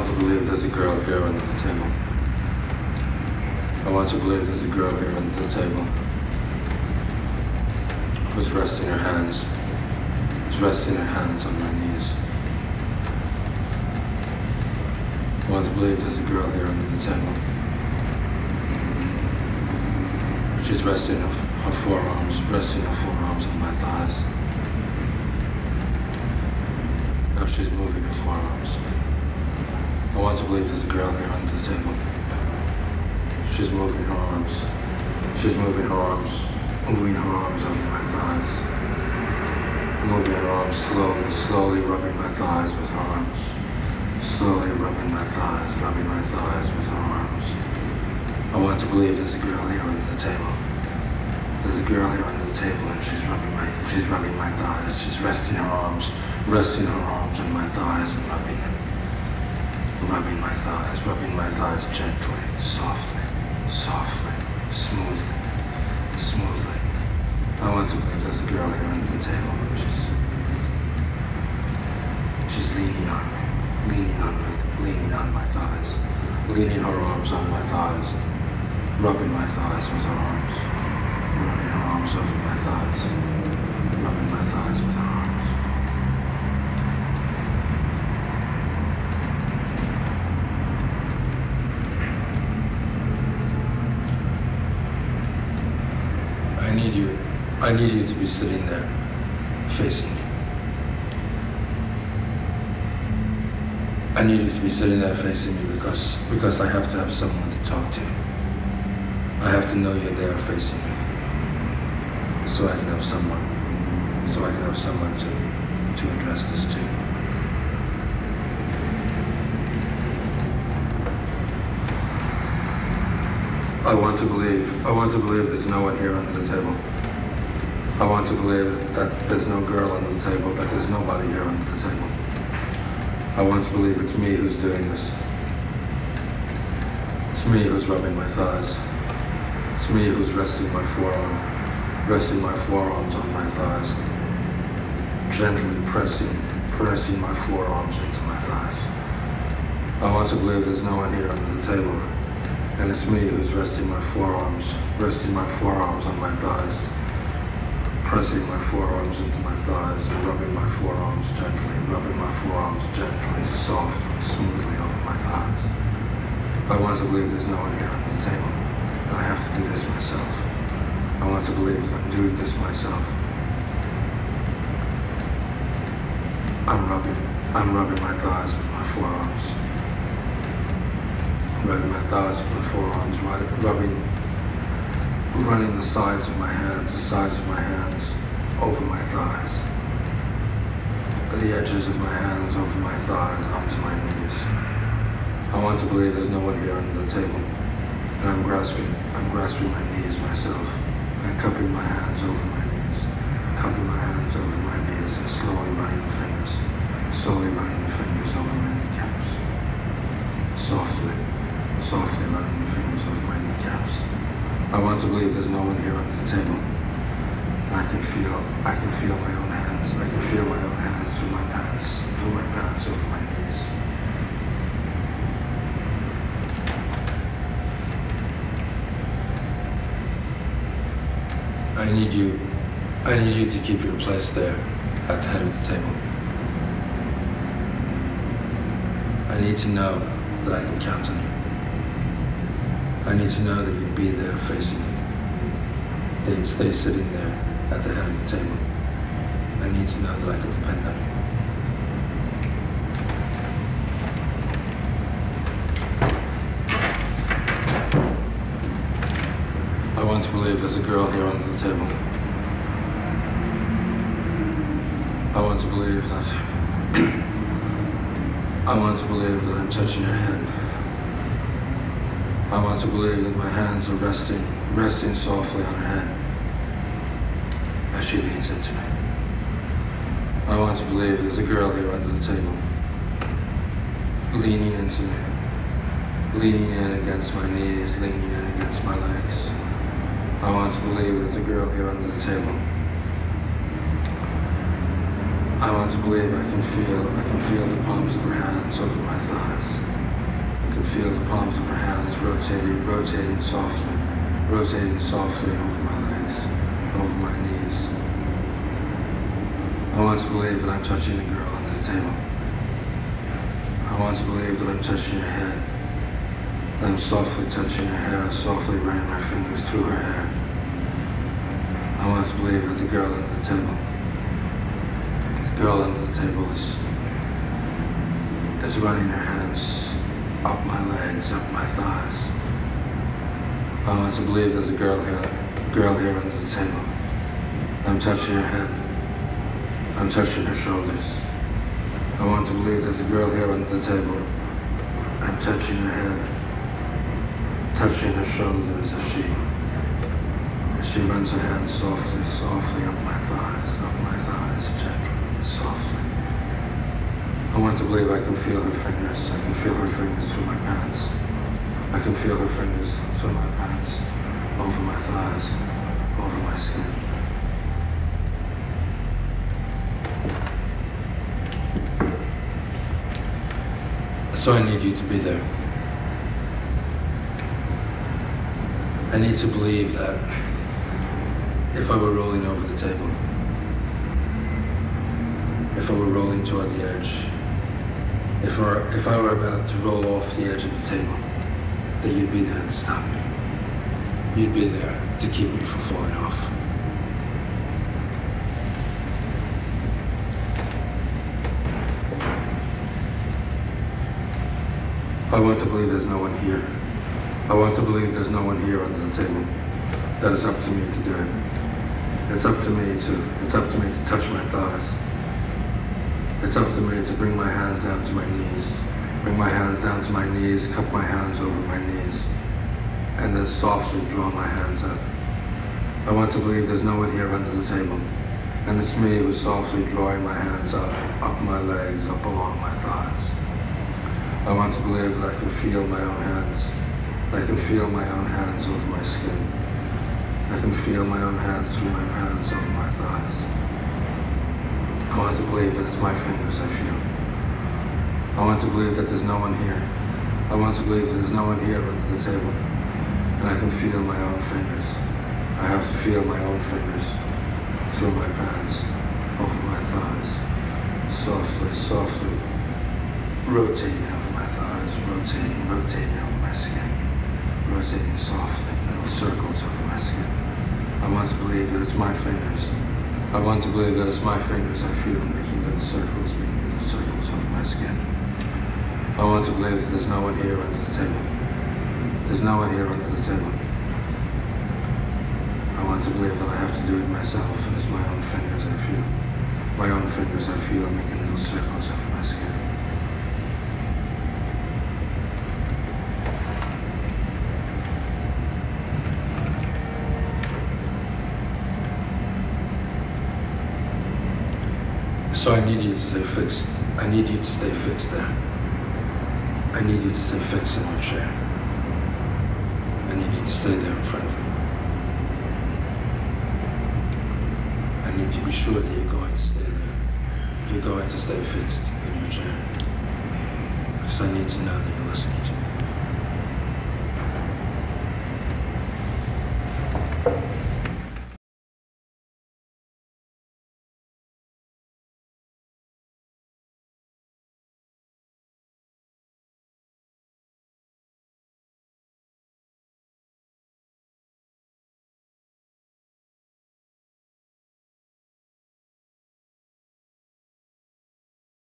to believe there's a girl here under the table. I want to believe there's a girl here under the table who's resting her hands on my knees. I want to believe there's a girl here under the table. She's resting her forearms on my thighs. Now she's moving her forearms. I want to believe there's a girl here under the table. She's moving her arms. Moving her arms over my thighs. Moving her arms slowly rubbing my thighs with her arms. Slowly rubbing my thighs with her arms. I want to believe there's a girl here under the table. There's a girl here under the table and she's rubbing my thighs. She's resting her arms on my thighs and rubbing my thighs gently, softly, smoothly. I want to believe there's a girl here under the table. She's leaning on my thighs, leaning her arms on my thighs, rubbing my thighs with her arms, running her arms over my thighs, rubbing my thighs with her arms. I need you to be sitting there, facing me. I need you to be sitting there facing me because I have to have someone to talk to. I have to know you're there facing me. So I can have someone to address this to. I want to believe there's no one here under the table. I want to believe that there's no girl under the table, that there's nobody here under the table. I want to believe it's me who's doing this. It's me who's rubbing my thighs. It's me who's resting my forearms on my thighs. Gently pressing my forearms into my thighs. I want to believe there's no one here under the table. And it's me who's resting my forearms on my thighs. Pressing my forearms into my thighs and rubbing my forearms gently, softly, smoothly over my thighs. I want to believe there's no one here under the table. I have to do this myself. I want to believe that I'm doing this myself. I'm rubbing my thighs with my forearms. Rubbing my thighs with my forearms, running the sides of my hands over my thighs. The edges of my hands over my thighs up to my knees. I want to believe there's no one here under the table. And I'm grasping my knees myself and cupping my hands over my knees. And slowly running the fingers over my kneecaps. Softly running the fingers over my kneecaps. I want to believe there's no one here under the table. And I can feel my own hands. I can feel my own hands through my pants over my knees. I need you to keep your place there at the head of the table. I need to know that I can count on you. I need to know that you'd be there facing me. That you'd stay sitting there at the head of the table. I need to know that I can depend on you. I want to believe there's a girl here under the table. I want to believe that I'm touching her head. I want to believe that my hands are resting softly on her head as she leans into me. I want to believe there's a girl here under the table, leaning into me, leaning in against my knees, leaning in against my legs. I want to believe there's a girl here under the table, I want to believe I can feel the palms of her hands over my thighs. I can feel the palms of her hands rotating softly over my legs, over my knees. I want to believe that I'm touching the girl under the table. I want to believe that I'm touching her head. That I'm softly touching her hair, softly running my fingers through her hair. I want to believe that the girl under the table is running her hands up my legs, up my thighs. I want to believe there's a girl here under the table. I'm touching her head. I'm touching her shoulders. I want to believe there's a girl here under the table. I'm touching her head, touching her shoulders as she runs her hands softly up my thighs, gently, softly. I want to believe I can feel her fingers. I can feel her fingers through my pants. I can feel her fingers through my pants, over my thighs, over my skin. So I need you to be there. I need to believe that if I were rolling over the table, if I were rolling toward the edge, if I were about to roll off the edge of the table, that you'd be there to stop me. You'd be there to keep me from falling off. I want to believe there's no one here. I want to believe there's no one here under the table. That it's up to me to do it. It's up to me to touch my thighs. It's up to me to bring my hands down to my knees. Bring my hands down to my knees, cup my hands over my knees, and then softly draw my hands up. I want to believe there's no one here under the table, and it's me who's softly drawing my hands up my legs, up along my thighs. I want to believe that I can feel my own hands. I can feel my own hands over my skin. I can feel my own hands through my pants over my thighs. I want to believe that it's my fingers I feel. I want to believe that there's no one here. I want to believe that there's no one here under the table. And I can feel my own fingers. I have to feel my own fingers through my pants, over my thighs. Softly, rotating over my thighs, rotating over my skin. Rotating softly, little circles over my skin. I want to believe that it's my fingers. I want to believe that it's my fingers I feel making little circles over my skin. I want to believe that there's no one here under the table. There's no one here under the table. I want to believe that I have to do it myself, and it's my own fingers I feel. My own fingers I feel making little circles over my skin. So I need you to stay fixed. I need you to stay fixed there. I need you to stay fixed in your chair. I need you to stay there in front of me. I need you to be sure that you're going to stay there. You're going to stay fixed in your chair. Because I need to know that you're listening to me.